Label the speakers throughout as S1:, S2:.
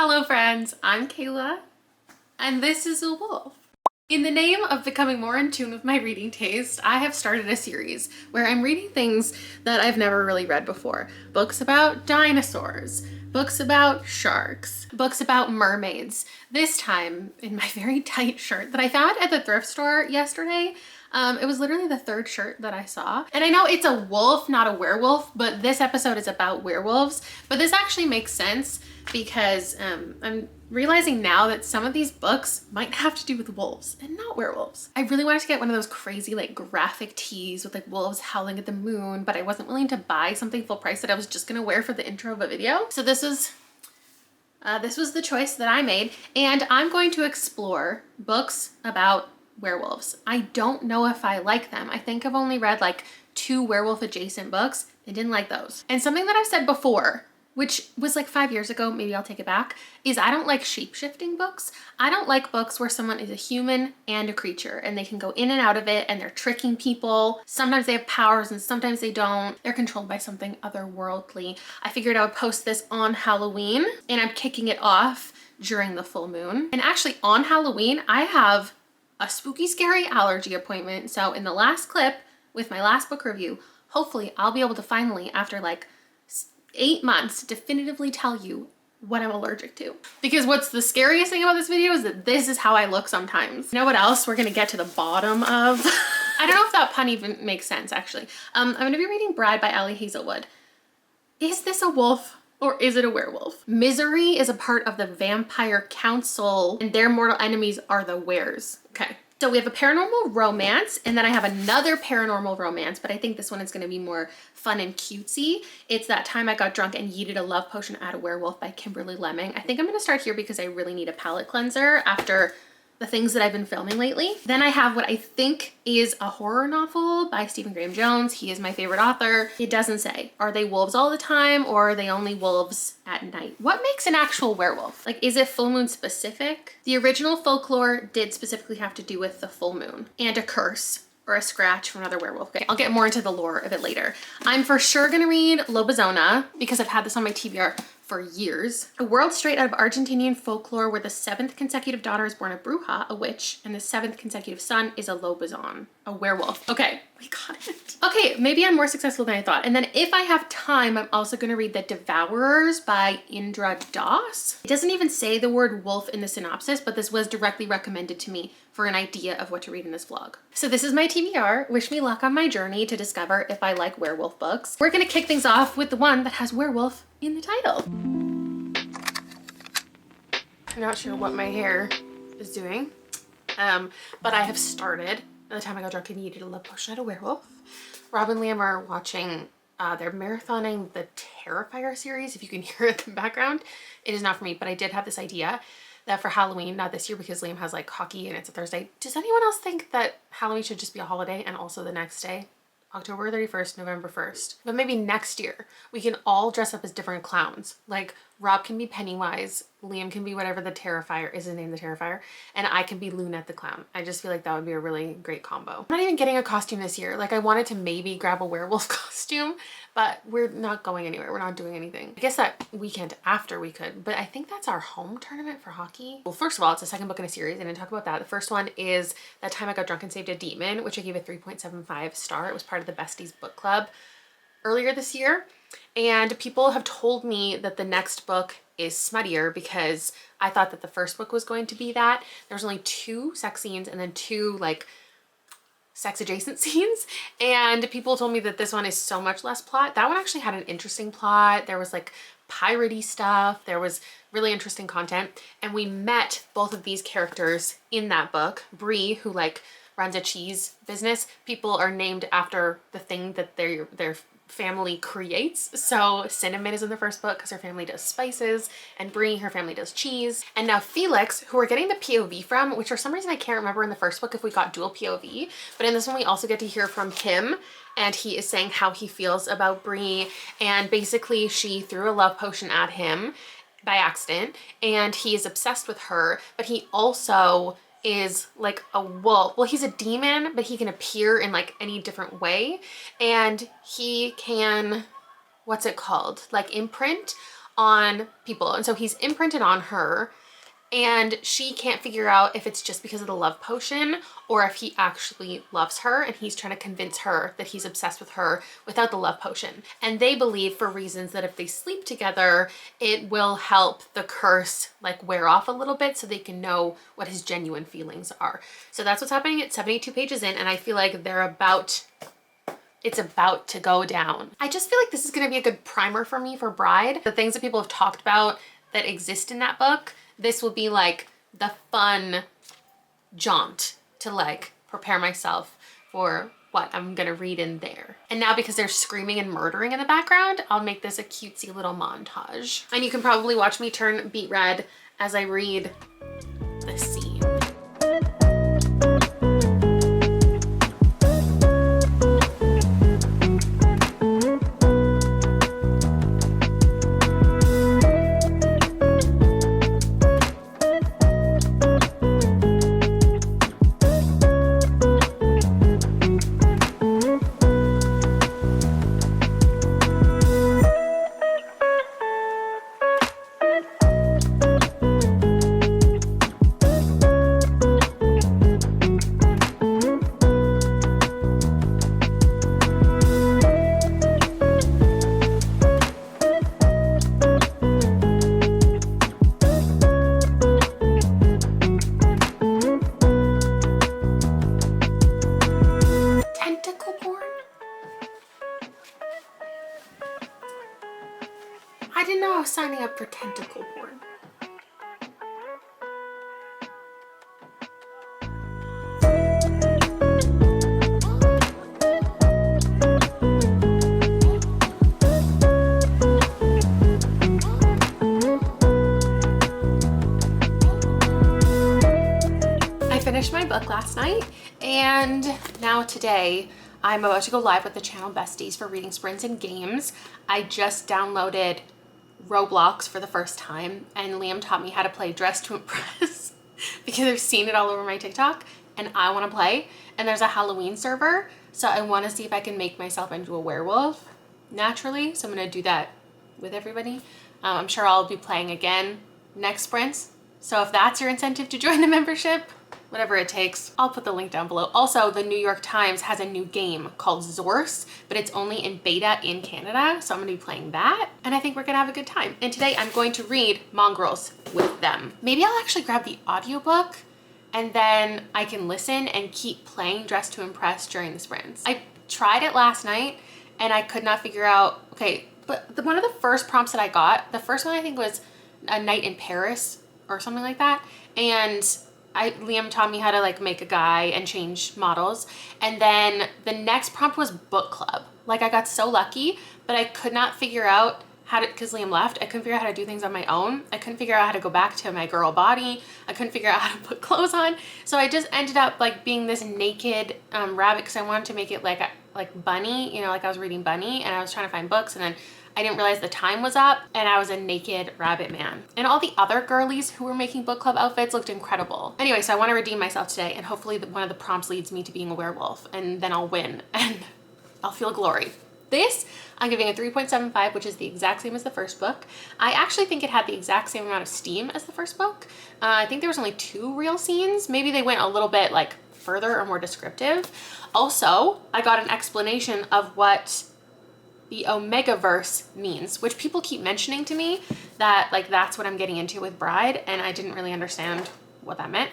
S1: Hello friends, I'm Kayla, and this is a wolf. In the name of becoming more in tune with my reading taste, I have started a series where I'm reading things that I've never really read before. Books about dinosaurs, books about sharks, books about mermaids. This time in my very tight shirt that I found at the thrift store yesterday. It was literally the third shirt that I saw. And I know it's a wolf, not a werewolf, but this episode is about werewolves. But this actually makes sense because I'm realizing now that some of these books might have to do with wolves and not werewolves. I really wanted to get one of those crazy like graphic tees with like wolves howling at the moon, but I wasn't willing to buy something full price that I was just gonna wear for the intro of a video. So this was the choice that I made, and I'm going to explore books about werewolves. I don't know if I like them. I think I've only read like 2 werewolf adjacent books. I didn't like those. And something that I've said before, which was like 5 years ago, maybe I'll take it back, is I don't like shape-shifting books. I don't like books where someone is a human and a creature and they can go in and out of it and they're tricking people. Sometimes they have powers and sometimes they don't. They're controlled by something otherworldly. I figured I would post this on Halloween, and I'm kicking it off during the full moon. And actually on Halloween, I have a spooky, scary allergy appointment. So in the last clip with my last book review, hopefully I'll be able to finally, after like 8 months, definitively tell you what I'm allergic to. Because what's the scariest thing about this video is that this is how I look sometimes. You know what else we're gonna get to the bottom of? I don't know if that pun even makes sense, actually. I'm gonna be reading Bride by Ali Hazelwood. Is this a wolf? Or is it a werewolf? Misery is a part of the vampire council, and their mortal enemies are the weres. Okay. So we have a paranormal romance, and then I have another paranormal romance, but I think this one is going to be more fun and cutesy. It's That Time I Got Drunk and Yeeted a Love Potion at a Werewolf by Kimberly Lemming. I think I'm going to start here because I really need a palate cleanser after the things that I've been filming lately. Then I have what I think is a horror novel by Stephen Graham Jones. He is my favorite author. It doesn't say, are they wolves all the time or are they only wolves at night? What makes an actual werewolf? Like, is it full moon specific? The original folklore did specifically have to do with the full moon and a curse or a scratch from another werewolf. Okay, I'll get more into the lore of it later. I'm for sure gonna read Lobizona because I've had this on my TBR for years. A world straight out of Argentinian folklore where the 7th consecutive daughter is born a bruja, a witch, and the 7th consecutive son is a lobizon, a werewolf. Okay, we got it. Okay, maybe I'm more successful than I thought. And then if I have time, I'm also gonna read The Devourers by Indra Das. It doesn't even say the word wolf in the synopsis, but this was directly recommended to me for an idea of what to read in this vlog. So this is my TBR. Wish me luck on my journey to discover if I like werewolf books. We're gonna kick things off with the one that has werewolf in the title. I'm not sure what my hair is doing, but I have started. By the time I got drunk and needed a love potion at a werewolf. Rob and Liam are watching, they're marathoning the Terrifier series, if you can hear it in the background. It is not for me, but I did have this idea that for Halloween, not this year because Liam has like hockey and it's a Thursday. Does anyone else think that Halloween should just be a holiday and also the next day? October 31st, November 1st. But maybe next year we can all dress up as different clowns. Like Rob can be Pennywise, Liam can be whatever the Terrifier is, his name, the Terrifier, and I can be Lunette the Clown. I just feel like that would be a really great combo. I'm not even getting a costume this year. Like I wanted to maybe grab a werewolf costume, but we're not going anywhere. We're not doing anything. I guess that weekend after we could, but I think that's our home tournament for hockey. Well, first of all, it's the second book in a series. I didn't talk about that. The first one is That Time I Got Drunk and Saved a Demon, which I gave a 3.75 star. It was part of the Besties book club earlier this year. And people have told me that the next book is smuttier because I thought that the first book was going to be that. There's only 2 sex scenes and then 2 like sex adjacent scenes, and people told me that this one is so much less plot. That one actually had an interesting plot. There was like piratey stuff. There was really interesting content, and we met both of these characters in that book. Bree, who like runs a cheese business. People are named after the thing that their family creates. So Cinnamon is in the first book because her family does spices, and Brie, her family does cheese. And now Felix, who we're getting the POV from, which for some reason I can't remember in the first book if we got dual POV, but in this one we also get to hear from him, and he is saying how he feels about Brie, and basically she threw a love potion at him by accident and he is obsessed with her, but he also is like a wolf. Well, he's a demon, but he can appear in like any different way, and he can, what's it called, like imprint on people. And so he's imprinted on her, and she can't figure out if it's just because of the love potion or if he actually loves her and he's trying to convince her that he's obsessed with her without the love potion. And they believe, for reasons, that if they sleep together, it will help the curse like wear off a little bit so they can know what his genuine feelings are. So that's what's happening at 72 pages in, and I feel like it's about to go down. I just feel like this is gonna be a good primer for me for Bride. The things that people have talked about that exist in that book, this will be like the fun jaunt to like prepare myself for what I'm gonna read in there. And now, because they're screaming and murdering in the background, I'll make this a cutesy little montage. And you can probably watch me turn beet red as I read this scene. I didn't know I was signing up for tentacle porn. I finished my book last night, and now today I'm about to go live with the channel besties for reading sprints and games. I just downloaded Roblox for the first time, and Liam taught me how to play Dress to Impress because I've seen it all over my TikTok and I want to play. And there's a Halloween server, so I want to see if I can make myself into a werewolf naturally. So I'm going to do that with everybody. I'm sure I'll be playing again next sprints. So if that's your incentive to join the membership, whatever it takes, I'll put the link down below. Also, the New York Times has a new game called Zorse, but it's only in beta in Canada, so I'm gonna be playing that, and I think we're gonna have a good time. And today I'm going to read Mongrels with them. Maybe I'll actually grab the audiobook, and then I can listen and keep playing Dress to Impress during the sprints. I tried it last night, and I could not figure out, okay, but one of the first prompts that I got, the first one I think was A Night in Paris, or something like that, and Liam taught me how to like make a guy and change models. And then the next prompt was book club. Like, I got so lucky, but I could not figure out how to, because Liam left, I couldn't figure out how to do things on my own. I couldn't figure out how to go back to my girl body. I couldn't figure out how to put clothes on. So I just ended up like being this naked rabbit, because I wanted to make it like Bunny, you know, like I was reading Bunny, and I was trying to find books, and then I didn't realize the time was up, and I was a naked rabbit man. And all the other girlies who were making book club outfits looked incredible. Anyway, so I want to redeem myself today, and hopefully one of the prompts leads me to being a werewolf, and then I'll win and I'll feel glory. This I'm giving a 3.75, which is the exact same as the first book. I actually think it had the exact same amount of steam as the first book. I think there was only 2 real scenes. Maybe they went a little bit like further or more descriptive. Also, I got an explanation of what the Omegaverse means, which people keep mentioning to me, that like that's what I'm getting into with Bride, and I didn't really understand what that meant.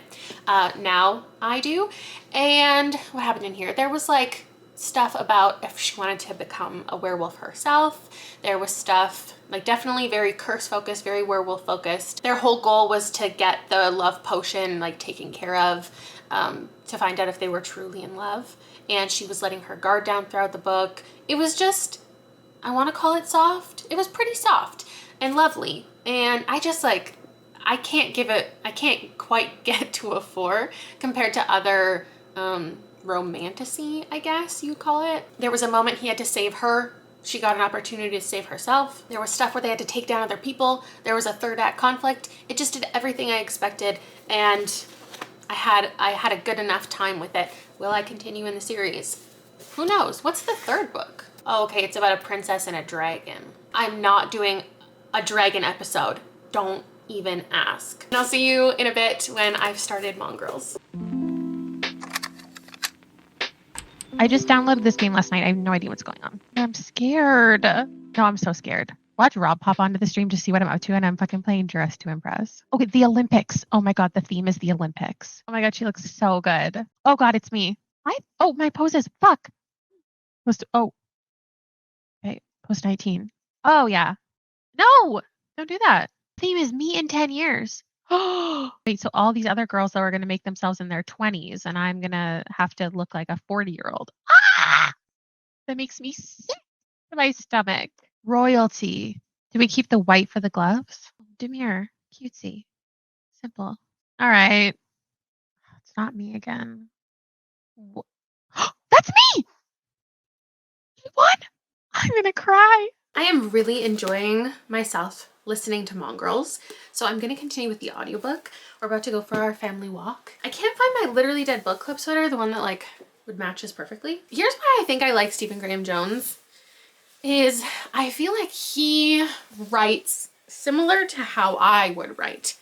S1: Now I do. And what happened in here? There was like stuff about if she wanted to become a werewolf herself. There was stuff like definitely very curse focused, very werewolf focused. Their whole goal was to get the love potion like taken care of, to find out if they were truly in love. And she was letting her guard down throughout the book. It was just, I want to call it soft. It was pretty soft and lovely. And I just like, I can't quite get to a 4 compared to other romantasy, I guess you'd call it. There was a moment he had to save her. She got an opportunity to save herself. There was stuff where they had to take down other people. There was a third act conflict. It just did everything I expected, and I had a good enough time with it. Will I continue in the series? Who knows? What's the third book? Oh, okay, it's about a princess and a dragon. I'm not doing a dragon episode. Don't even ask. And I'll see you in a bit when I've started Mongrels.
S2: I just downloaded this game last night. I have no idea what's going on. I'm scared. No, I'm so scared. Watch Rob pop onto the stream to see what I'm up to, and I'm fucking playing Dress to Impress. Okay, the Olympics. Oh my God, the theme is the Olympics. Oh my God, she looks so good. Oh God, it's me. Oh, my poses. Fuck. Okay, post 19. Oh yeah. No, don't do that. Theme is me in 10 years. Oh, wait, so all these other girls are going to make themselves in their 20s, and I'm going to have to look like a 40-year-old. Ah! That makes me sick to my stomach. Royalty. Do we keep the white for the gloves? Demure. Cutesy. Simple. All right. It's not me again. That's me! What? I'm going to cry.
S1: I am really enjoying myself listening to Mongrels, so I'm going to continue with the audiobook. We're about to go for our family walk. I can't find my Literally Dead book club sweater, the one that like would match us perfectly. Here's why I think I like Stephen Graham Jones is I feel like he writes similar to how I would write.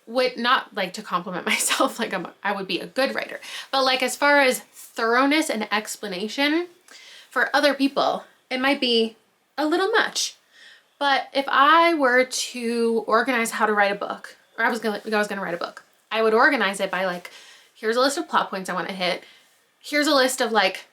S1: Would not like to compliment myself like I would be a good writer, but like as far as thoroughness and explanation for other people, it might be a little much. But if I were to organize how to write a book, or I was gonna write a book, I would organize it by like, here's a list of plot points I want to hit. Here's a list of like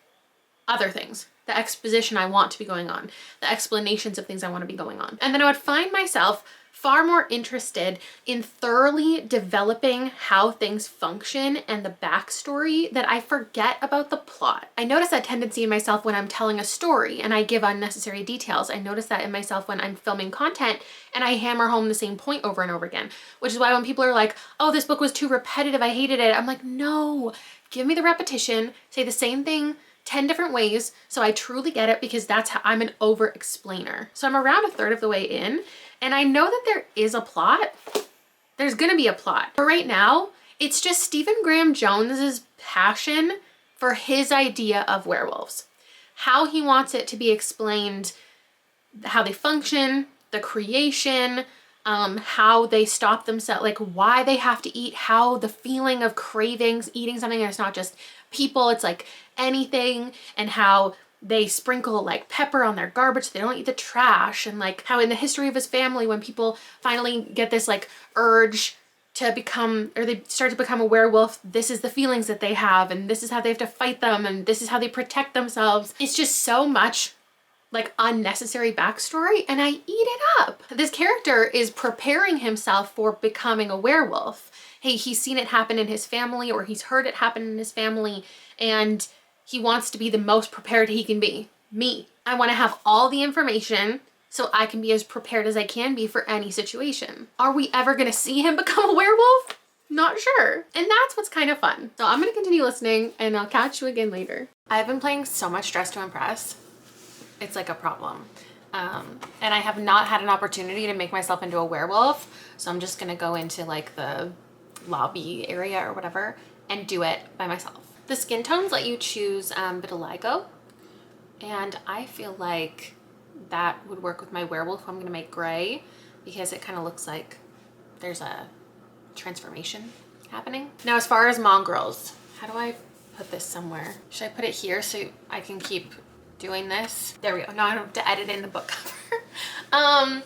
S1: other things, the exposition I want to be going on, the explanations of things I want to be going on. And then I would find myself far more interested in thoroughly developing how things function and the backstory that I forget about the plot. I notice that tendency in myself when I'm telling a story and I give unnecessary details. I notice that in myself when I'm filming content and I hammer home the same point over and over again, which is why when people are like, oh, this book was too repetitive, I hated it. I'm like, no, give me the repetition, say the same thing 10 different ways so I truly get it, because that's how I'm an over explainer. So I'm around a third of the way in and I know that there is a plot. There's gonna be a plot. But right now, it's just Stephen Graham Jones's passion for his idea of werewolves. How he wants it to be explained, how they function, the creation, how they stop themselves, like why they have to eat, how the feeling of cravings, eating something, and it's not just people, it's like anything, and how they sprinkle like pepper on their garbage so they don't eat the trash, and like how in the history of his family when people finally get this like urge to become, or they start to become a werewolf, this is the feelings that they have and this is how they have to fight them and this is how they protect themselves. It's just so much like unnecessary backstory and I eat it up. This character is preparing himself for becoming a werewolf. Hey, he's seen it happen in his family or he's heard it happen in his family and he wants to be the most prepared he can be. Me. I want to have all the information so I can be as prepared as I can be for any situation. Are we ever going to see him become a werewolf? Not sure. And that's what's kind of fun. So I'm going to continue listening and I'll catch you again later. I've been playing so much Dress to Impress. It's like a problem. And I have not had an opportunity to make myself into a werewolf. So I'm just going to go into like the lobby area or whatever and do it by myself. The skin tones let you choose vitiligo, and I feel like that would work with my werewolf. I'm gonna make gray because it kind of looks like there's a transformation happening. Now, as far as mongrels, how do I put this somewhere? Should I put it here so I can keep doing this? There we go. Now I don't have to edit in the book cover. I'm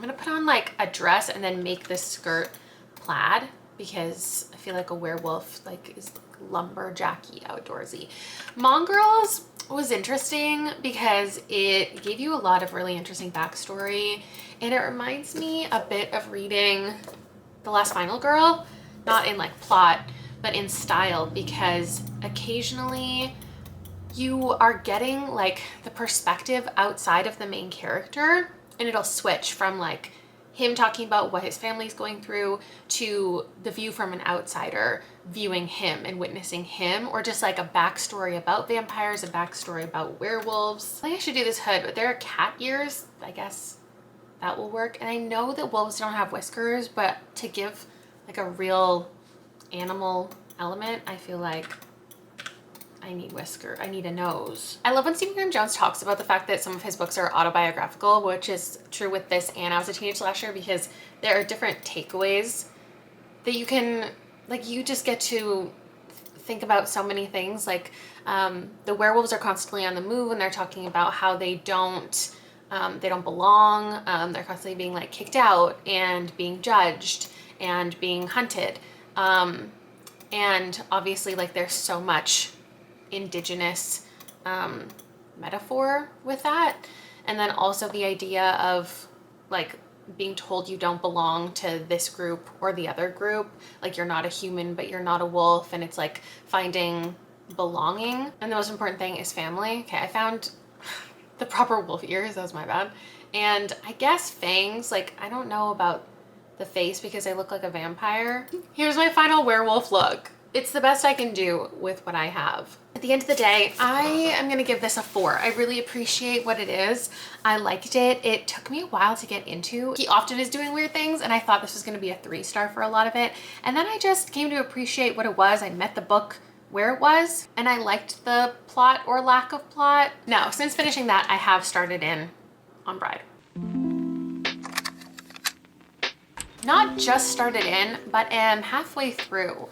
S1: gonna put on like a dress and then make this skirt plaid because I feel like a werewolf like is lumberjacky, outdoorsy. Mongrels was interesting because it gave you a lot of really interesting backstory and it reminds me a bit of reading The Last Final Girl, not in like plot but in style, because occasionally you are getting like the perspective outside of the main character and it'll switch from like him talking about what his family's going through to the view from an outsider viewing him and witnessing him, or just like a backstory about vampires, a backstory about werewolves. I think I should do this hood, but there are cat ears. I guess that will work. And I know that wolves don't have whiskers, but to give like a real animal element, I feel like I need whisker. I need a nose. I love when Stephen Graham Jones talks about the fact that some of his books are autobiographical, which is true with this and I Was a Teenage Slasher, because there are different takeaways that you can, like, you just get to think about so many things. Like the werewolves are constantly on the move and they're talking about how they don't belong. They're constantly being like kicked out and being judged and being hunted. And obviously like there's so much indigenous metaphor with that. And then also the idea of like being told you don't belong to this group or the other group. Like you're not a human, but you're not a wolf. And it's like finding belonging. And the most important thing is family. Okay, I found the proper wolf ears. That was my bad. And I guess fangs. Like I don't know about the face because I look like a vampire. Here's my final werewolf look. It's the best I can do with what I have. At the end of the day, I am gonna give this a 4. I really appreciate what it is. I liked it. It took me a while to get into. He often is doing weird things and I thought this was gonna be a 3-star for a lot of it. And then I just came to appreciate what it was. I met the book where it was and I liked the plot or lack of plot. Now, since finishing that, I have started in on Bride. Not just started in, but am halfway through.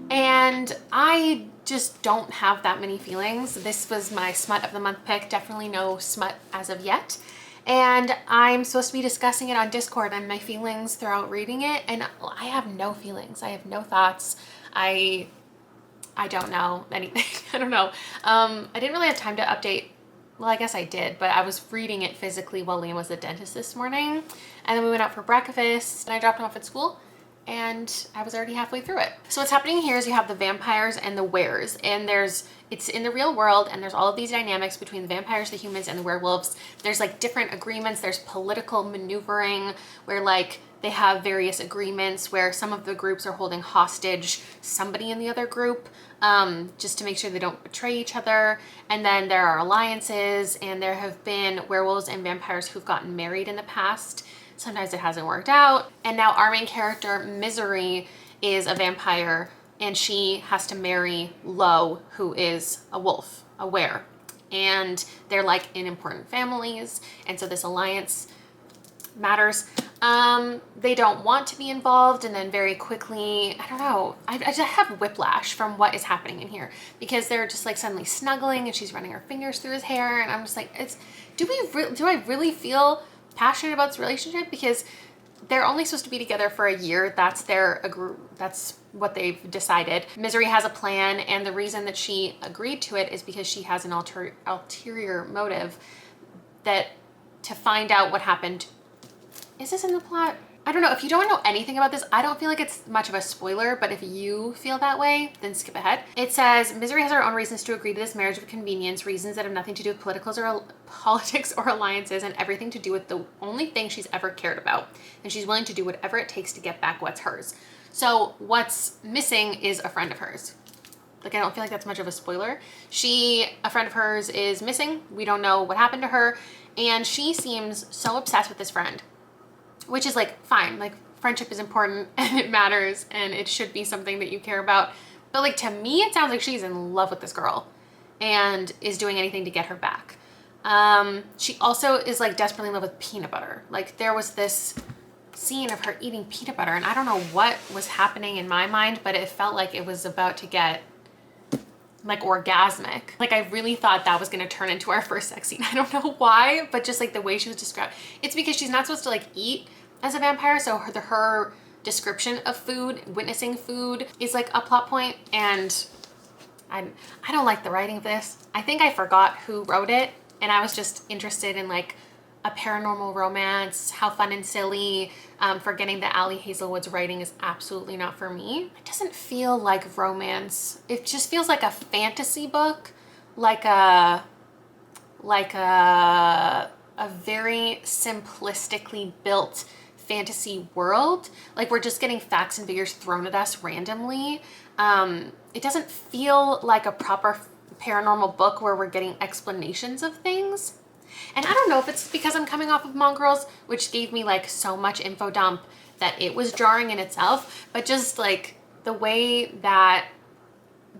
S1: And I just don't have that many feelings. This was my smut of the month pick. Definitely no smut as of yet. And I'm supposed to be discussing it on Discord and my feelings throughout reading it. And I have no feelings. I have no thoughts. I don't know anything. I don't know. I didn't really have time to update. Well, I guess I did, but I was reading it physically while Liam was at the dentist this morning. And then we went out for breakfast and I dropped him off at school and I was already halfway through it. So what's happening here is you have the vampires and the weres, and it's in the real world and there's all of these dynamics between the vampires, the humans, and the werewolves. There's like different agreements. There's political maneuvering where like they have various agreements where some of the groups are holding hostage somebody in the other group just to make sure they don't betray each other. And then there are alliances, and there have been werewolves and vampires who've gotten married in the past. Sometimes it hasn't worked out. And now our main character, Misery, is a vampire and she has to marry Lo, who is a wolf, a were. And they're like in important families. And so this alliance matters. They don't want to be involved, and then very quickly, I don't know, I just have whiplash from what is happening in here because they're just like suddenly snuggling and she's running her fingers through his hair, and I'm just like, do I really feel passionate about this relationship? Because they're only supposed to be together for a year. That's what they've decided. Misery has a plan, and the reason that she agreed to it is because she has an ulterior motive that to find out what happened. Is this in the plot? I don't know. If you don't know anything about this, I don't feel like it's much of a spoiler, but if you feel that way, then skip ahead. It says, Misery has her own reasons to agree to this marriage of convenience, reasons that have nothing to do with politics or alliances, and everything to do with the only thing she's ever cared about. And she's willing to do whatever it takes to get back what's hers. So what's missing is a friend of hers. Like, I don't feel like that's much of a spoiler. A friend of hers is missing. We don't know what happened to her. And she seems so obsessed with this friend, which is like fine. Like, friendship is important and it matters and it should be something that you care about. But like, to me, it sounds like she's in love with this girl and is doing anything to get her back. She also is like desperately in love with peanut butter. Like, there was this scene of her eating peanut butter and I don't know what was happening in my mind, but it felt like it was about to get like orgasmic. Like, I really thought that was gonna turn into our first sex scene. I don't know why, but just like the way she was described. It's because she's not supposed to like eat as a vampire, so her description of food, witnessing food, is like a plot point, and I don't like the writing of this. I think I forgot who wrote it, and I was just interested in like a paranormal romance, how fun and silly. Forgetting that Ali Hazelwood's writing is absolutely not for me. It doesn't feel like romance. It just feels like a fantasy book, like a very simplistically built fantasy world. Like, we're just getting facts and figures thrown at us randomly. It doesn't feel like a proper paranormal book where we're getting explanations of things. And I don't know if it's because I'm coming off of Mongrels, which gave me like so much info dump that it was jarring in itself, but just like the way that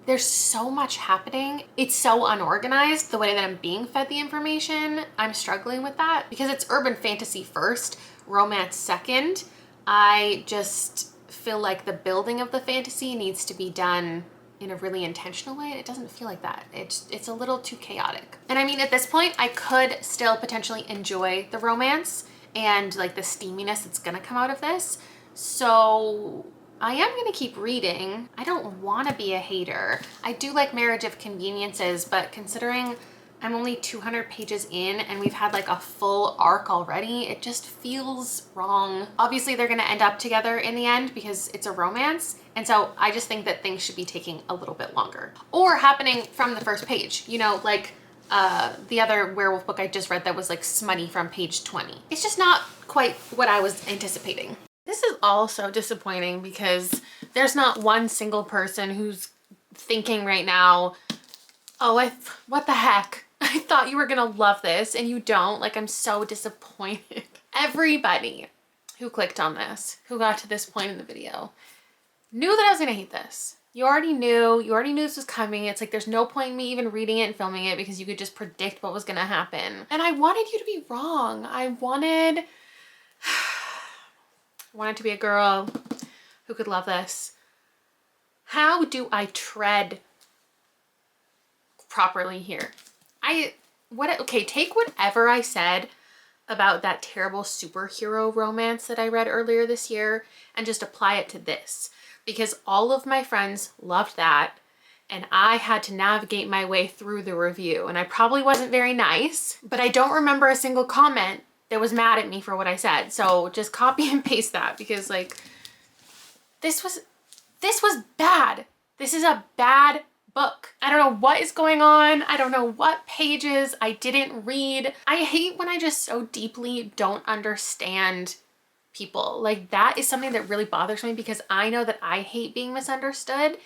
S1: there's so much happening. It's so unorganized, the way that I'm being fed the information. I'm struggling with that because it's urban fantasy first, romance second. I just feel like the building of the fantasy needs to be done in a really intentional way. It doesn't feel like that. It's a little too chaotic. And I mean, at this point, I could still potentially enjoy the romance and like the steaminess that's gonna come out of this. So I am gonna keep reading. I don't wanna be a hater. I do like Marriage of Conveniences, but considering I'm only 200 pages in and we've had like a full arc already, it just feels wrong. Obviously they're gonna end up together in the end because it's a romance. And so I just think that things should be taking a little bit longer or happening from the first page, you know, like the other werewolf book I just read that was like smutty from page 20. It's just not quite what I was anticipating. This is also disappointing because there's not one single person who's thinking right now, oh, what the heck? I thought you were gonna love this and you don't. Like, I'm so disappointed. Everybody who clicked on this, who got to this point in the video, knew that I was gonna hate this. You already knew this was coming. It's like, there's no point in me even reading it and filming it because you could just predict what was gonna happen. And I wanted you to be wrong. I wanted to be a girl who could love this. How do I tread properly here? Okay, take whatever I said about that terrible superhero romance that I read earlier this year and just apply it to this, because all of my friends loved that and I had to navigate my way through the review, and I probably wasn't very nice, but I don't remember a single comment that was mad at me for what I said. So just copy and paste that, because like this was bad. This is a bad book. I don't know what is going on. I don't know what pages I didn't read. I hate when I just so deeply don't understand people. Like, that is something that really bothers me because I know that I hate being misunderstood,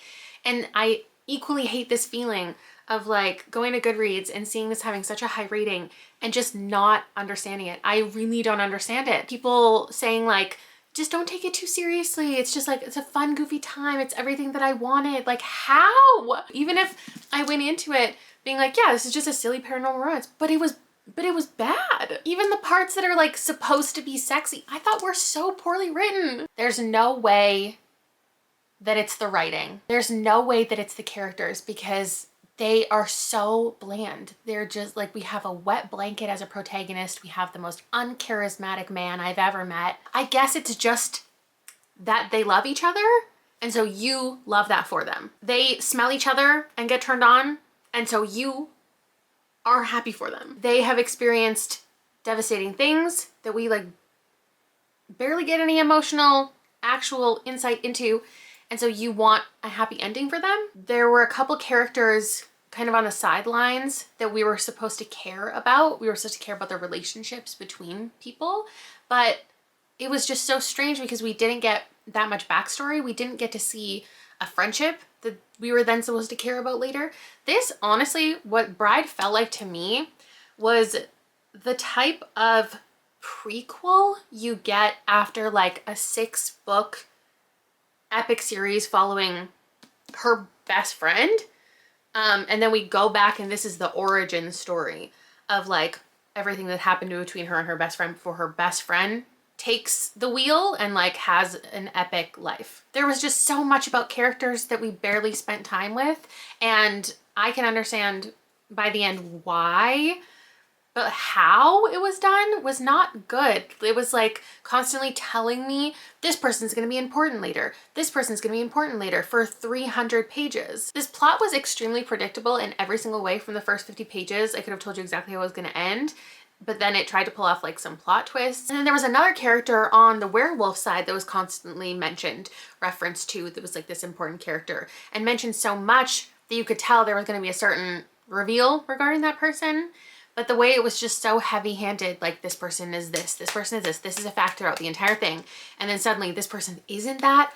S1: and I equally hate this feeling of like going to Goodreads and seeing this having such a high rating and just not understanding it. I really don't understand it. People saying like, just don't take it too seriously. It's just like, it's a fun, goofy time. It's everything that I wanted. Like, how? Even if I went into it being like, yeah, this is just a silly paranormal romance, but it was bad. Even the parts that are like supposed to be sexy, I thought were so poorly written. There's no way that it's the writing. There's no way that it's the characters, because they are so bland. They're just like, we have a wet blanket as a protagonist. We have the most uncharismatic man I've ever met. I guess it's just that they love each other, and so you love that for them. They smell each other and get turned on, and so you are happy for them. They have experienced devastating things that we like barely get any emotional, actual insight into, and so you want a happy ending for them. There were a couple characters kind of on the sidelines that we were supposed to care about. We were supposed to care about the relationships between people, but it was just so strange because we didn't get that much backstory. We didn't get to see a friendship that we were then supposed to care about later. This, honestly, what Bride felt like to me was the type of prequel you get after like a 6-book epic series following her best friend. And then we go back and this is the origin story of like everything that happened between her and her best friend before her best friend takes the wheel and like has an epic life. There was just so much about characters that we barely spent time with, and I can understand by the end why, but how it was done was not good. It was like constantly telling me this person's gonna be important later. This person's gonna be important later for 300 pages. This plot was extremely predictable in every single way from the first 50 pages. I could have told you exactly how it was gonna end, but then it tried to pull off like some plot twists. And then there was another character on the werewolf side that was constantly mentioned, referenced to, that was like this important character, and mentioned so much that you could tell there was gonna be a certain reveal regarding that person. But the way it was just so heavy-handed, like this person is this person is this is a fact throughout the entire thing. And then suddenly this person isn't that,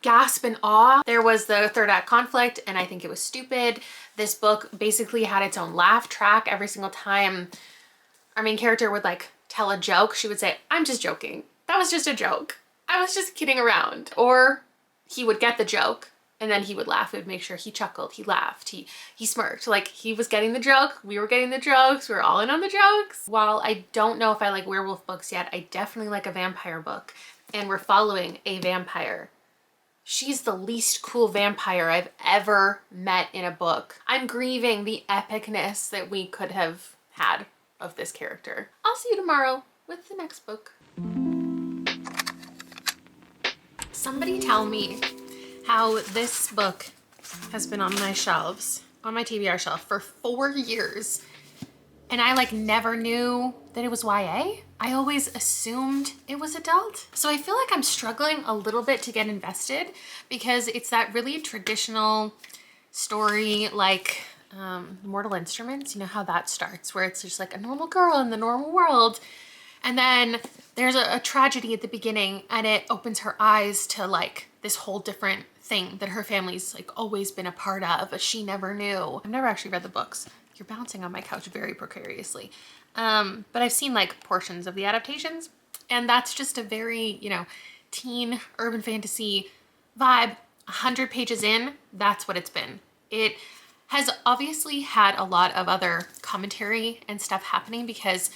S1: gasp and awe. There was the third act conflict, and I think it was stupid. This book basically had its own laugh track every single time our main character would like tell a joke. She would say, I'm just joking. That was just a joke. I was just kidding around. Or he would get the joke And then he would laugh. It would make sure he chuckled, he laughed, he smirked. Like, he was getting the joke, we were getting the jokes, we were all in on the jokes. While I don't know if I like werewolf books yet, I definitely like a vampire book. And we're following a vampire. She's the least cool vampire I've ever met in a book. I'm grieving the epicness that we could have had of this character. I'll see you tomorrow with the next book. Somebody tell me how this book has been on my shelves, on my TBR shelf for 4 years. And I like never knew that it was YA. I always assumed it was adult. So I feel like I'm struggling a little bit to get invested because it's that really traditional story like Mortal Instruments, you know how that starts, where it's just like a normal girl in the normal world. And then there's a tragedy at the beginning and it opens her eyes to like this whole different thing that her family's like always been a part of, but she never knew. I've never actually read the books. You're bouncing on my couch very precariously. But I've seen like portions of the adaptations and that's just a very, you know, teen urban fantasy vibe. 100 pages in, that's what it's been. It has obviously had a lot of other commentary and stuff happening because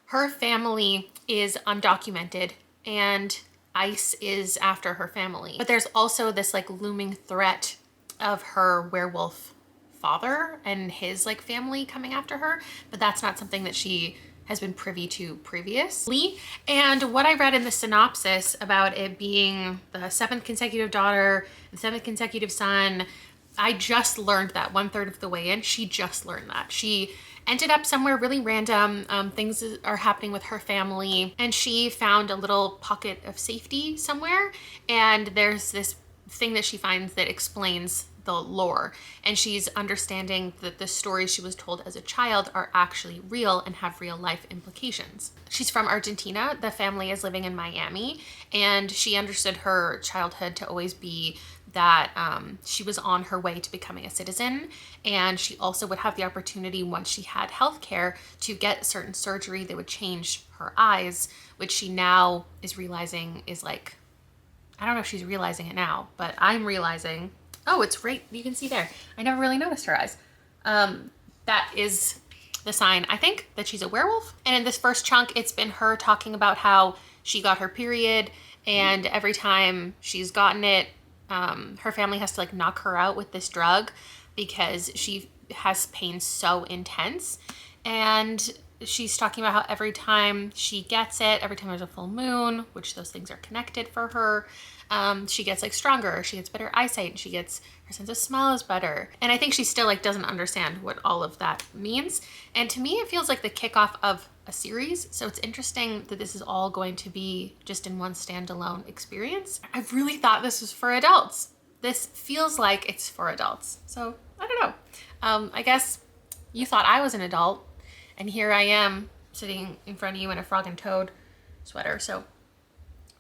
S1: her family is undocumented and ICE is after her family. But there's also this like looming threat of her werewolf father and his like family coming after her, but that's not something that she has been privy to previously. And what I read in the synopsis about it being the 7th consecutive daughter, the 7th consecutive son, I just learned that 1/3 of the way in. She just learned that. She ended up somewhere really random. Things are happening with her family and she found a little pocket of safety somewhere. And there's this thing that she finds that explains the lore. And she's understanding that the stories she was told as a child are actually real and have real life implications. She's from Argentina. The family is living in Miami. And she understood her childhood to always be that she was on her way to becoming a citizen. And she also would have the opportunity once she had healthcare to get certain surgery that would change her eyes, which she now is realizing is like, I don't know if she's realizing it now, but I'm realizing, oh, it's right, you can see there. I never really noticed her eyes. That is the sign, I think, that she's a werewolf. And in this first chunk, it's been her talking about how she got her period and every time she's gotten it, her family has to like knock her out with this drug because she has pain so intense. And she's talking about how every time she gets it, every time there's a full moon, which those things are connected for her, she gets like stronger, she gets better eyesight, she gets, her sense of smell is better. And I think she still like doesn't understand what all of that means. And to me, it feels like the kickoff of a series. So it's interesting that this is all going to be just in one standalone experience. I really thought this was for adults. This feels like it's for adults. So I don't know. I guess you thought I was an adult and here I am sitting in front of you in a frog and toad sweater. So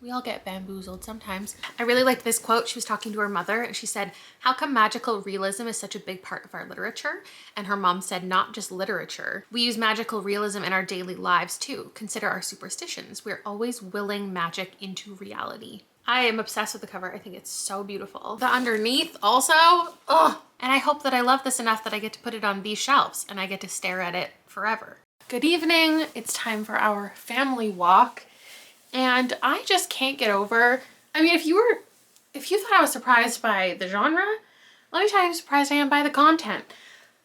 S1: we all get bamboozled sometimes. I really liked this quote. She was talking to her mother and she said, "How come magical realism is such a big part of our literature?" And her mom said, "Not just literature. We use magical realism in our daily lives too. Consider our superstitions. We're always willing magic into reality." I am obsessed with the cover. I think it's so beautiful. The underneath also, oh, and I hope that I love this enough that I get to put it on these shelves and I get to stare at it forever. Good evening. It's time for our family walk. And I just can't get over, I mean, if you thought I was surprised by the genre, let me tell you how surprised I am by the content.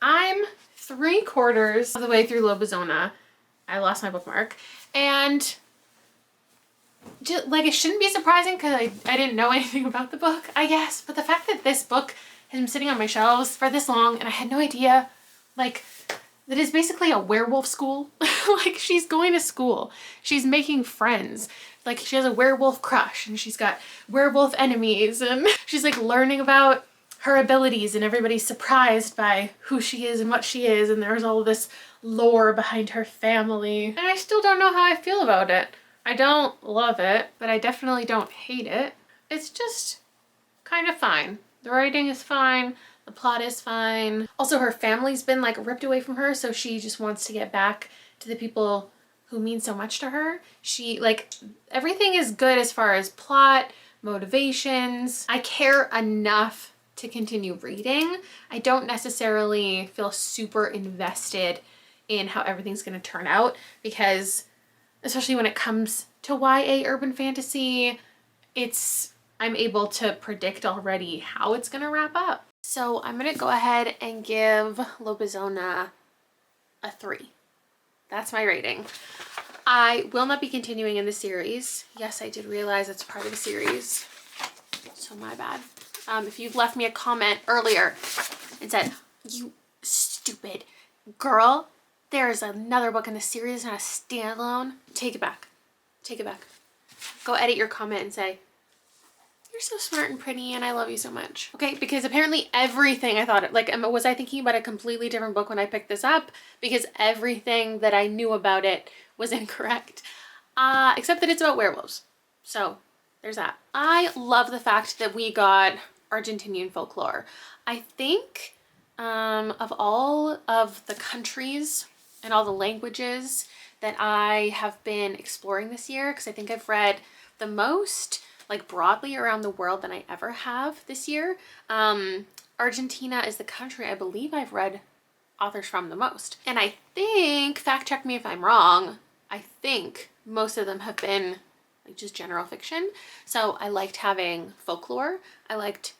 S1: I'm 3/4 of the way through Lobizona. I lost my bookmark. And just, like, it shouldn't be surprising because I didn't know anything about the book, I guess. But the fact that this book has been sitting on my shelves for this long and I had no idea, like, that is basically a werewolf school. Like, she's going to school. She's making friends. Like, she has a werewolf crush and she's got werewolf enemies and she's like learning about her abilities and everybody's surprised by who she is and what she is. And there's all this lore behind her family. And I still don't know how I feel about it. I don't love it, but I definitely don't hate it. It's just kind of fine. The writing is fine. The plot is fine. Also, her family's been like ripped away from her, so she just wants to get back to the people who mean so much to her. She, like, everything is good as far as plot, motivations. I care enough to continue reading. I don't necessarily feel super invested in how everything's going to turn out, because especially when it comes to YA urban fantasy, I'm able to predict already how it's going to wrap up. So I'm going to go ahead and give Lobizona a 3. That's my rating. I will not be continuing in the series. Yes, I did realize it's part of the series, so my bad. If you've left me a comment earlier and said, "You stupid girl, there is another book in the series, not a standalone," take it back. Take it back. Go edit your comment and say, "You're so smart and pretty and I love you so much." Okay, because apparently everything I thought, like, was I thinking about a completely different book when I picked this up? Because everything that I knew about it was incorrect, except that it's about werewolves. So there's that. I love the fact that we got Argentinian folklore. I think of all of the countries and all the languages that I have been exploring this year, because I think I've read the most, like, broadly around the world than I ever have this year. Argentina is the country I believe I've read authors from the most. And I think, fact check me if I'm wrong, I think most of them have been like just general fiction. So I liked having folklore. I liked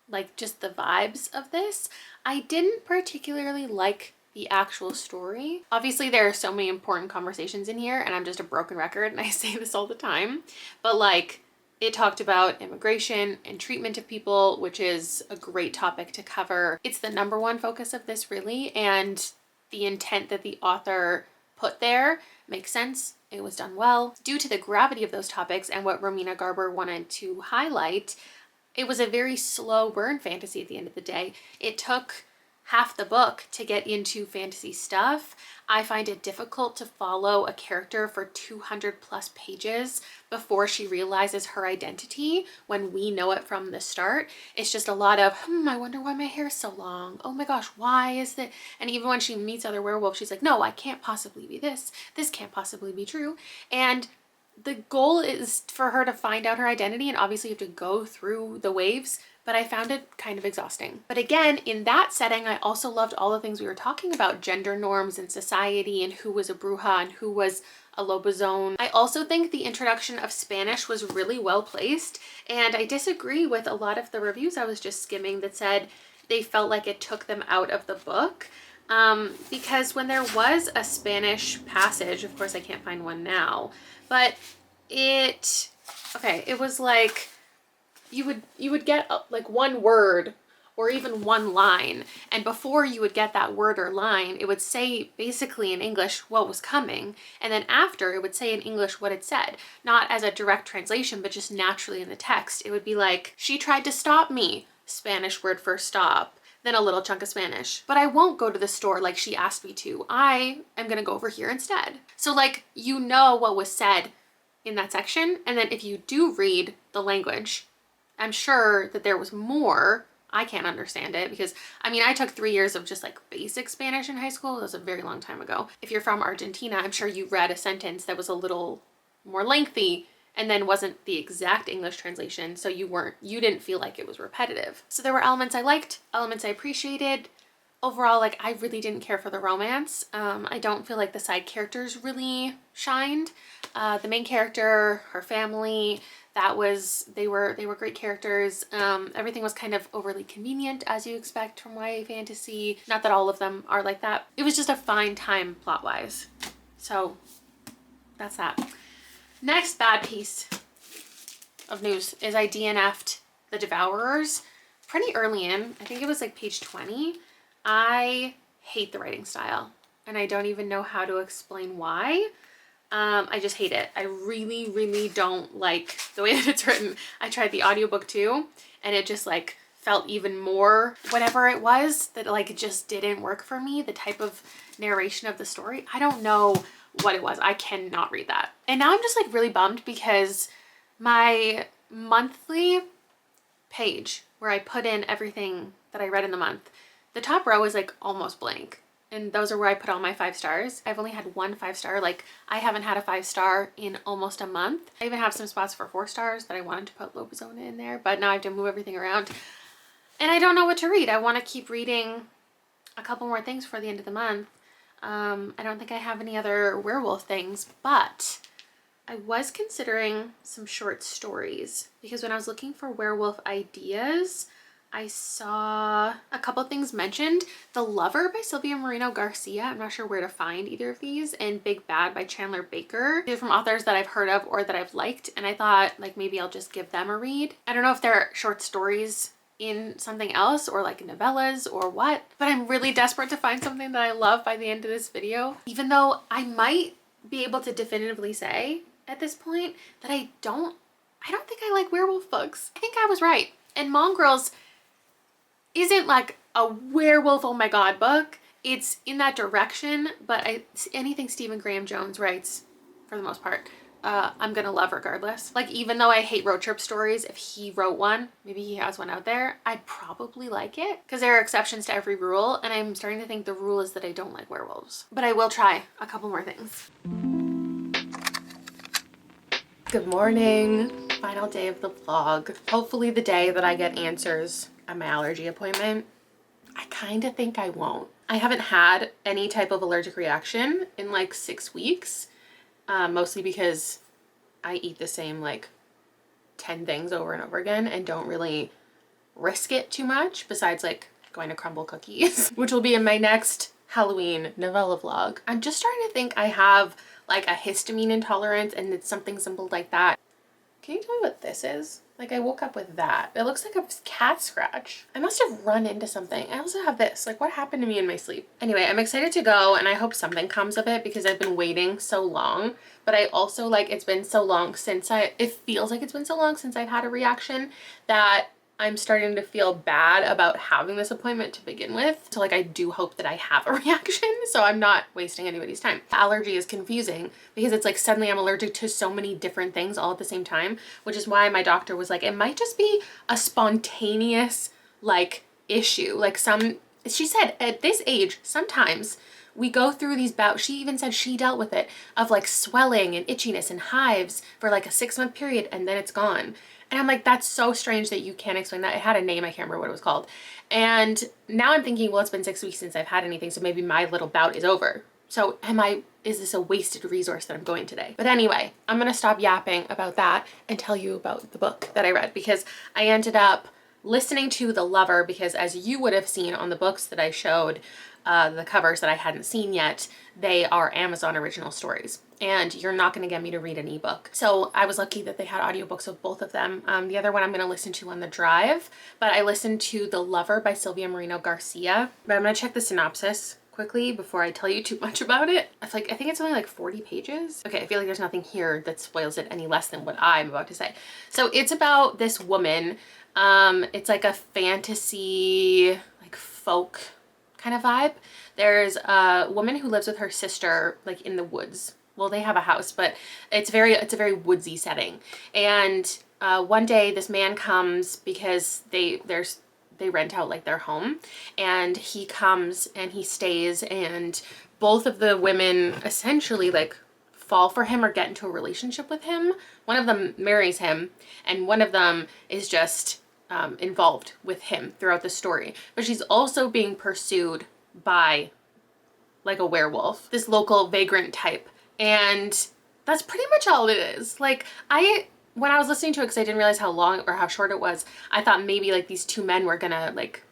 S1: like just the vibes of this. I didn't particularly like the actual story. Obviously there are so many important conversations in here and I'm just a broken record and I say this all the time, but like it talked about immigration and treatment of people, which is a great topic to cover. It's the #1 focus of this really, and the intent that the author put there makes sense. It was done well. Due to the gravity of those topics and what Romina Garber wanted to highlight, it was a very slow burn fantasy at the end of the day. It took half the book to get into fantasy stuff. I find it difficult to follow a character for 200 plus pages before she realizes her identity when we know it from the start. It's just a lot of, I wonder why my hair is so long. Oh my gosh, why is it? And even when she meets other werewolves, she's like, no, I can't possibly be this. This can't possibly be true. And the goal is for her to find out her identity, and obviously you have to go through the waves, but I found it kind of exhausting. But again, in that setting, I also loved all the things we were talking about, gender norms and society and who was a bruja and who was a lobizone. I also think the introduction of Spanish was really well placed, and I disagree with a lot of the reviews I was just skimming that said they felt like it took them out of the book. Because when there was a Spanish passage, of course I can't find one now, but it was like you would get like one word or even one line, and before you would get that word or line, it would say basically in English what was coming, and then after it would say in English what it said, not as a direct translation but just naturally in the text. It would be like, "She tried to stop me," Spanish word for stop, then a little chunk of Spanish. "But I won't go to the store like she asked me to. I am gonna go over here instead." So like, you know what was said in that section, and then if you do read the language, I'm sure that there was more. I can't understand it because, I mean, I took 3 years of just like basic Spanish in high school. That was a very long time ago. If you're from Argentina, I'm sure you read a sentence that was a little more lengthy and then wasn't the exact English translation, so you didn't feel like it was repetitive. So there were elements I liked, elements I appreciated. Overall, like, I really didn't care for the romance. I don't feel like the side characters really shined. The main character, her family, they were great characters. Everything was kind of overly convenient, as you expect from YA fantasy. Not that all of them are like that. It was just a fine time plot-wise. So that's that. Next bad piece of news is I DNF'd The Devourers pretty early in. I think it was like page 20. I hate the writing style, and I don't even know how to explain why. I just hate it. I really, really don't like the way that it's written. I tried the audiobook too, and it just like felt even more whatever it was that like it just didn't work for me. The type of narration of the story, I don't know what it was. I cannot read that. And now I'm just like really bummed because my monthly page where I put in everything that I read in the month, the top row is like almost blank. And those are where I put all my 5 stars. I've only had 1 5-star. Like, I haven't had a 5-star in almost a month. I even have some spots for 4 stars that I wanted to put lobizona in there, but now I have to move everything around. And I don't know what to read. I want to keep reading a couple more things for the end of the month. I don't think I have any other werewolf things, but I was considering some short stories because when I was looking for werewolf ideas, I saw a couple things mentioned. The Lover by Sylvia Moreno Garcia. I'm not sure where to find either of these. And Big Bad by Chandler Baker. They're from authors that I've heard of or that I've liked. And I thought like maybe I'll just give them a read. I don't know if they're short stories in something else or like novellas or what, but I'm really desperate to find something that I love by the end of this video, even though I might be able to definitively say at this point that I don't think I like werewolf books. I think I was right. And Mongrels isn't like a werewolf, oh my god book. It's in that direction, but anything Stephen Graham Jones writes, for the most part, I'm gonna love regardless. Like, even though I hate road trip stories, if he wrote one, maybe he has one out there, I'd probably like it because there are exceptions to every rule, and I'm starting to think the rule is that I don't like werewolves. But I will try a couple more things. Good morning. Final day of the vlog. Hopefully the day that I get answers at my allergy appointment. I kind of think I won't. I haven't had any type of allergic reaction in like 6 weeks. Mostly because I eat the same like 10 things over and over again and don't really risk it too much besides like going to crumble cookies, which will be in my next Halloween novella vlog. I'm just starting to think I have like a histamine intolerance and it's something simple like that. Can you tell me what this is? Like, I woke up with that. It looks like a cat scratch. I must have run into something. I also have this. Like, what happened to me in my sleep? Anyway, I'm excited to go and I hope something comes of it because I've been waiting so long. But I also like, it's been so long since it feels like it's been so long since I've had a reaction that I'm starting to feel bad about having this appointment to begin with. So like, I do hope that I have a reaction so I'm not wasting anybody's time. Allergy is confusing because it's like suddenly I'm allergic to so many different things all at the same time, which is why my doctor was like, it might just be a spontaneous like issue. Like she said at this age, sometimes we go through these bouts. She even said she dealt with it of like swelling and itchiness and hives for like a 6-month period and then it's gone. And I'm like, that's so strange that you can't explain that. It had a name, I can't remember what it was called. And now I'm thinking, well, it's been 6 weeks since I've had anything, so maybe my little bout is over. So is this a wasted resource that I'm going today? But anyway, I'm gonna stop yapping about that and tell you about the book that I read because I ended up listening to The Lover because as you would have seen on the books that I showed, the covers that I hadn't seen yet, they are Amazon original stories. And you're not going to get me to read an ebook. So I was lucky that they had audiobooks of both of them. The other one I'm going to listen to on the drive, but I listened to The Lover by Sylvia Moreno Garcia. But I'm going to check the synopsis quickly before I tell you too much about it. I think it's only like 40 pages. Okay, I feel like there's nothing here that spoils it any less than what I'm about to say. So it's about this woman. It's like a fantasy, like folk kind of vibe. There's a woman who lives with her sister like in the woods. Well, they have a house, but it's a very woodsy setting. And one day this man comes because they rent out like their home, and he comes and he stays, and both of the women essentially like fall for him or get into a relationship with him. One of them marries him and one of them is just involved with him throughout the story. But she's also being pursued by like a werewolf, this local vagrant type. And that's pretty much all it is. Like when I was listening to it, because I didn't realize how long or how short it was, I thought maybe like these two men were gonna like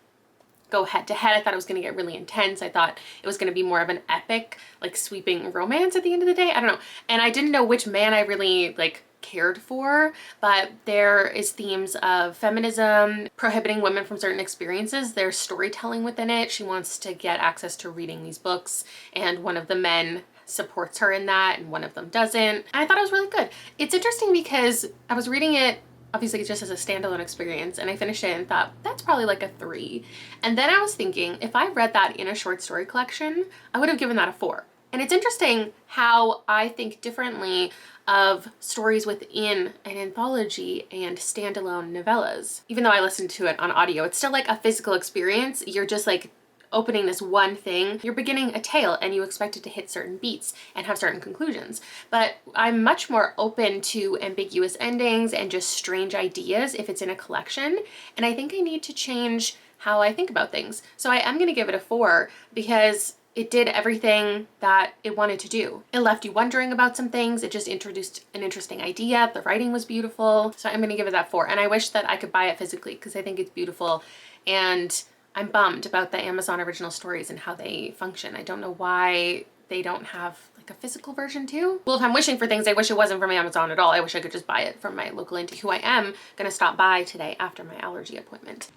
S1: go head to head. I thought it was gonna get really intense. I thought it was gonna be more of an epic, like sweeping romance at the end of the day. I don't know. And I didn't know which man I really like cared for, but there is themes of feminism, prohibiting women from certain experiences. There's storytelling within it. She wants to get access to reading these books, and one of the men supports her in that and one of them doesn't. And I thought it was really good. It's interesting because I was reading it obviously just as a standalone experience, and I finished it and thought that's probably like a 3. And then I was thinking if I read that in a short story collection, I would have given that a 4. And it's interesting how I think differently of stories within an anthology and standalone novellas. Even though I listened to it on audio, it's still like a physical experience. You're just like opening this one thing, you're beginning a tale and you expect it to hit certain beats and have certain conclusions. But I'm much more open to ambiguous endings and just strange ideas if it's in a collection. And I think I need to change how I think about things. So I am going to give it a 4 because it did everything that it wanted to do. It left you wondering about some things. It just introduced an interesting idea. The writing was beautiful. So I'm going to give it that 4. And I wish that I could buy it physically because I think it's beautiful. And I'm bummed about the Amazon original stories and how they function. I don't know why they don't have like a physical version too. Well, if I'm wishing for things, I wish it wasn't from Amazon at all. I wish I could just buy it from my local indie, who I am going to stop by today after my allergy appointment.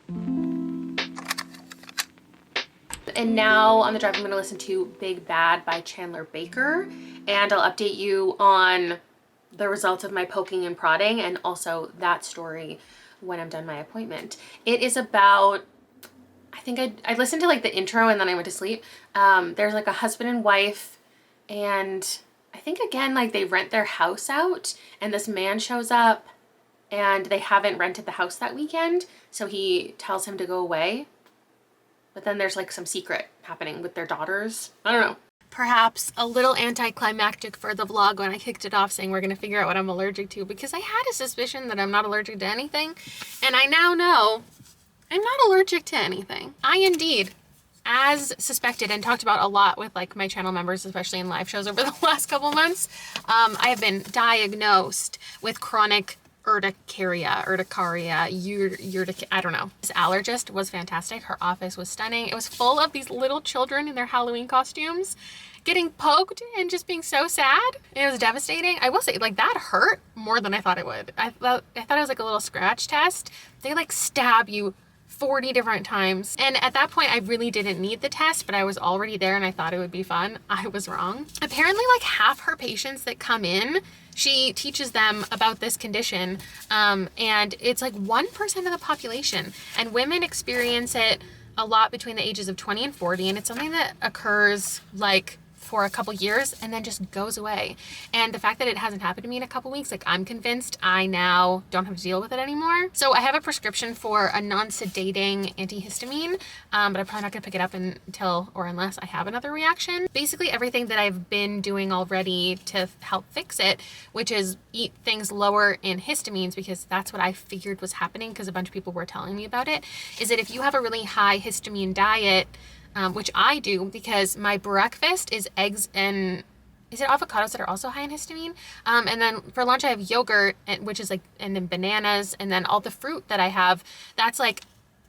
S1: And now on the drive, I'm going to listen to Big Bad by Chandler Baker, and I'll update you on the results of my poking and prodding and also that story when I'm done my appointment. It is about, I think I listened to like the intro and then I went to sleep. There's like a husband and wife, and I think again, like they rent their house out and this man shows up and they haven't rented the house that weekend. So he tells him to go away. But then there's like some secret happening with their daughters. I don't know. Perhaps a little anticlimactic for the vlog when I kicked it off saying we're going to figure out what I'm allergic to, because I had a suspicion that I'm not allergic to anything. And I now know I'm not allergic to anything. I indeed, as suspected and talked about a lot with like my channel members, especially in live shows over the last couple months, I have been diagnosed with chronic urticaria, I don't know. This allergist was fantastic. Her office was stunning. It was full of these little children in their Halloween costumes getting poked and just being so sad. It was devastating. I will say, like, that hurt more than I thought it would. I thought it was like a little scratch test. They like stab you 40 different times. And at that point, I really didn't need the test, but I was already there and I thought it would be fun. I was wrong. Apparently, like half her patients that come in, she teaches them about this condition. And it's like 1% of the population. And women experience it a lot between the ages of 20 and 40. And it's something that occurs like for a couple years and then just goes away. And the fact that it hasn't happened to me in a couple weeks, like I'm convinced I now don't have to deal with it anymore. So I have a prescription for a non-sedating antihistamine, but I'm probably not gonna pick it up until or unless I have another reaction. Basically everything that I've been doing already to help fix it, which is eat things lower in histamines, because that's what I figured was happening because a bunch of people were telling me about it, is that if you have a really high histamine diet, which I do because my breakfast is eggs and is it avocados that are also high in histamine? And then for lunch I have yogurt, which is like, and then bananas, and then all the fruit that I have, that's like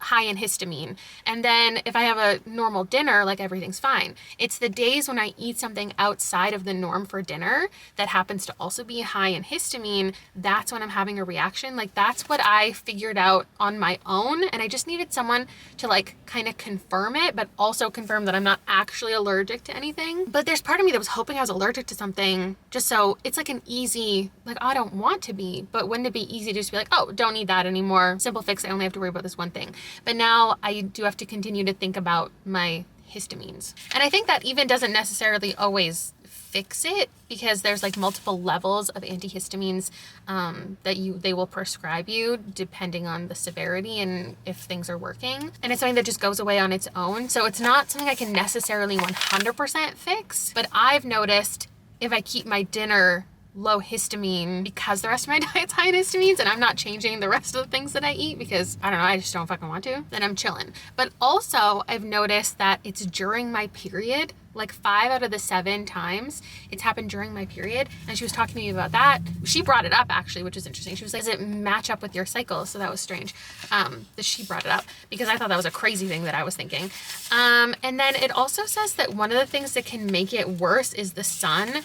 S1: high in histamine. And then if I have a normal dinner, like everything's fine. It's the days when I eat something outside of the norm for dinner that happens to also be high in histamine, that's when I'm having a reaction. Like that's what I figured out on my own. And I just needed someone to like kind of confirm it, but also confirm that I'm not actually allergic to anything. But there's part of me that was hoping I was allergic to something, just so it's like an easy, like, oh, I don't want to be, but wouldn't it be easy to just be like, oh, don't need that anymore. Simple fix. I only have to worry about this one thing. But now I do have to continue to think about my histamines. And I think that even doesn't necessarily always fix it, because there's like multiple levels of antihistamines that they will prescribe you depending on the severity and if things are working. And it's something that just goes away on its own. So it's not something I can necessarily 100% fix, but I've noticed if I keep my dinner low histamine because the rest of my diet's high in histamines and I'm not changing the rest of the things that I eat because I don't know, I just don't fucking want to, then I'm chilling. But also I've noticed that it's during my period, like 5 out of the 7 times it's happened during my period. And she was talking to me about that. She brought it up actually, which was interesting. She was like, does it match up with your cycle? So that was strange that she brought it up, because I thought that was a crazy thing that I was thinking. And then it also says that one of the things that can make it worse is the sun,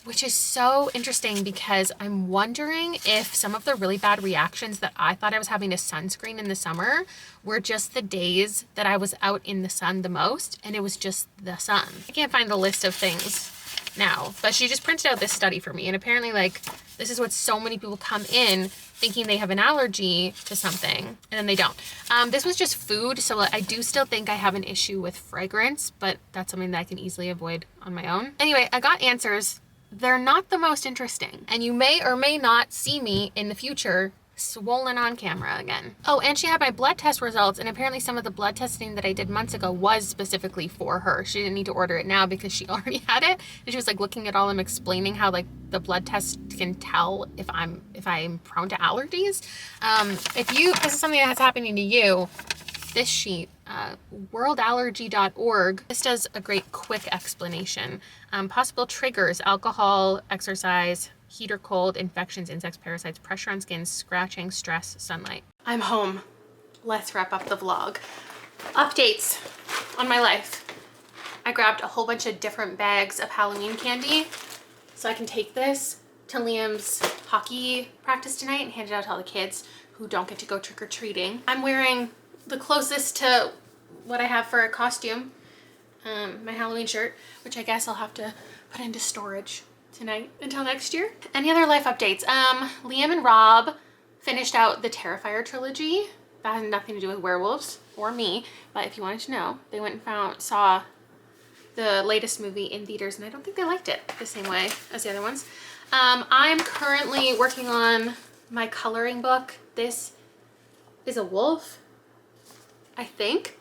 S1: which is so interesting because I'm wondering if some of the really bad reactions that I thought I was having to sunscreen in the summer were just the days that I was out in the sun the most, and it was just the sun. I can't find the list of things now, but she just printed out this study for me, and apparently like this is what so many people come in thinking they have an allergy to something and then they don't. This was just food, so I do still think I have an issue with fragrance, but that's something that I can easily avoid on my own. Anyway, I got answers. They're not the most interesting, and you may or may not see me in the future swollen on camera again. Oh, and she had my blood test results, and apparently some of the blood testing that I did months ago was specifically for her. She didn't need to order it now because she already had it. And she was like looking at all them, explaining how like the blood test can tell if I'm prone to allergies. If this is something that's happening to you, this sheet, worldallergy.org, this does a great quick explanation. Possible triggers: alcohol, exercise, heat or cold, infections, insects, parasites, pressure on skin, scratching, stress, sunlight. I'm home. Let's wrap up the vlog. Updates on my life. I grabbed a whole bunch of different bags of Halloween candy so I can take this to Liam's hockey practice tonight and hand it out to all the kids who don't get to go trick-or-treating. I'm wearing the closest to what I have for a costume, my Halloween shirt, which I guess I'll have to put into storage tonight until next year. Any other life updates? Liam and Rob finished out the Terrifier trilogy. That has nothing to do with werewolves or me, but if you wanted to know, they went and saw the latest movie in theaters, and I don't think they liked it the same way as the other ones. I'm currently working on my coloring book. This is a wolf, I think.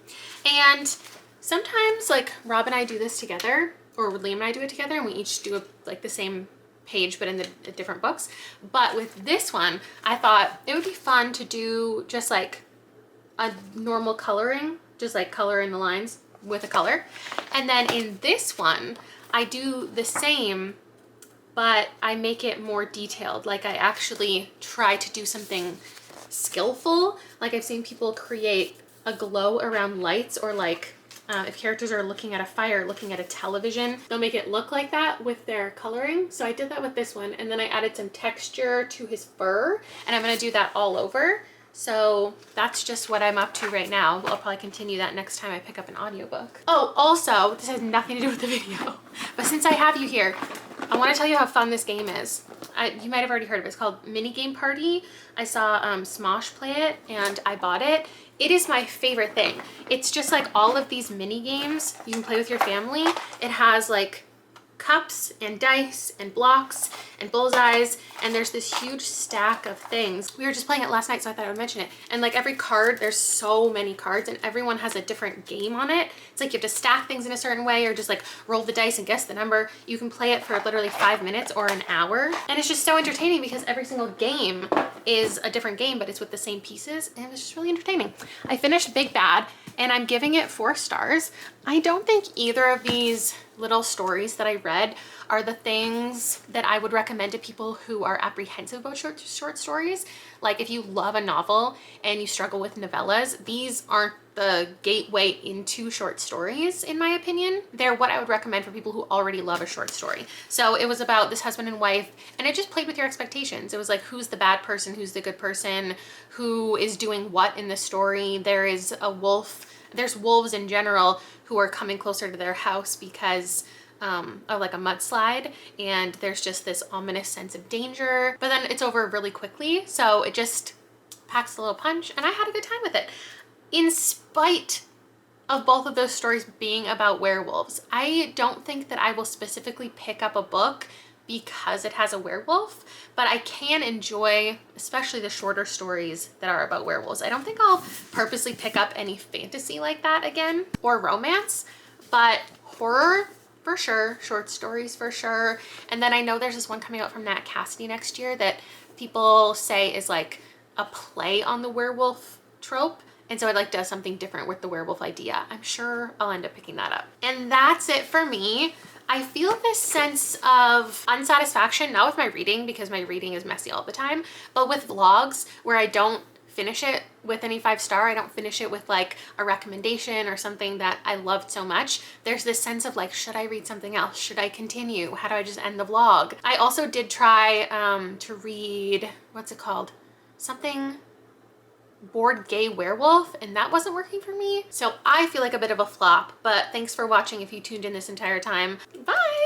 S1: And sometimes like Rob and I do this together, or Liam and I do it together, and we each do like the same page but in the different books. But with this one, I thought it would be fun to do just like a normal coloring, just like color in the lines with a color. And then in this one, I do the same, but I make it more detailed. Like I actually try to do something skillful. Like I've seen people create a glow around lights, or like if characters are looking at a fire, looking at a television, they'll make it look like that with their coloring. So I did that with this one, and then I added some texture to his fur, and I'm gonna do that all over. So that's just what I'm up to right now. I'll probably continue that next time I pick up an audiobook. Oh, also, this has nothing to do with the video, but since I have you here, I want to tell you how fun this game is. You might have already heard of it. It's called Mini Game Party. I saw Smosh play it and I bought it. It is my favorite thing. It's just like all of these mini games you can play with your family. It has like cups and dice and blocks and bullseyes, and there's this huge stack of things. We were just playing it last night, so I thought I would mention it. And like every card, there's so many cards, and everyone has a different game on it. It's like you have to stack things in a certain way, or just like roll the dice and guess the number. You can play it for literally 5 minutes or an hour, and it's just so entertaining because every single game is a different game, but it's with the same pieces, and it was just really entertaining. I finished Big Bad, and I'm giving it 4 stars. I don't think either of these little stories that I read are the things that I would recommend to people who are apprehensive about short stories. Like if you love a novel and you struggle with novellas, these aren't the gateway into short stories, in my opinion. They're what I would recommend for people who already love a short story. So it was about this husband and wife, and it just played with your expectations. It was like, who's the bad person, who's the good person, who is doing what in the story. There is a wolf, there's wolves in general who are coming closer to their house because of like a mudslide, and there's just this ominous sense of danger, but then it's over really quickly. So it just packs a little punch, and I had a good time with it. In spite of both of those stories being about werewolves, I don't think that I will specifically pick up a book because it has a werewolf, but I can enjoy especially the shorter stories that are about werewolves. I don't think I'll purposely pick up any fantasy like that again, or romance, but horror for sure, short stories for sure. And then I know there's this one coming out from Nat Cassidy next year that people say is like a play on the werewolf trope. And so it like does something different with the werewolf idea. I'm sure I'll end up picking that up. And that's it for me. I feel this sense of unsatisfaction, not with my reading because my reading is messy all the time, but with vlogs where I don't finish it with any 5-star. I don't finish it with like a recommendation or something that I loved so much. There's this sense of like, should I read something else? Should I continue? How do I just end the vlog? I also did try to read, what's it called? Something Bored Gay Werewolf, and that wasn't working for me. So I feel like a bit of a flop, but thanks for watching if you tuned in this entire time. Bye!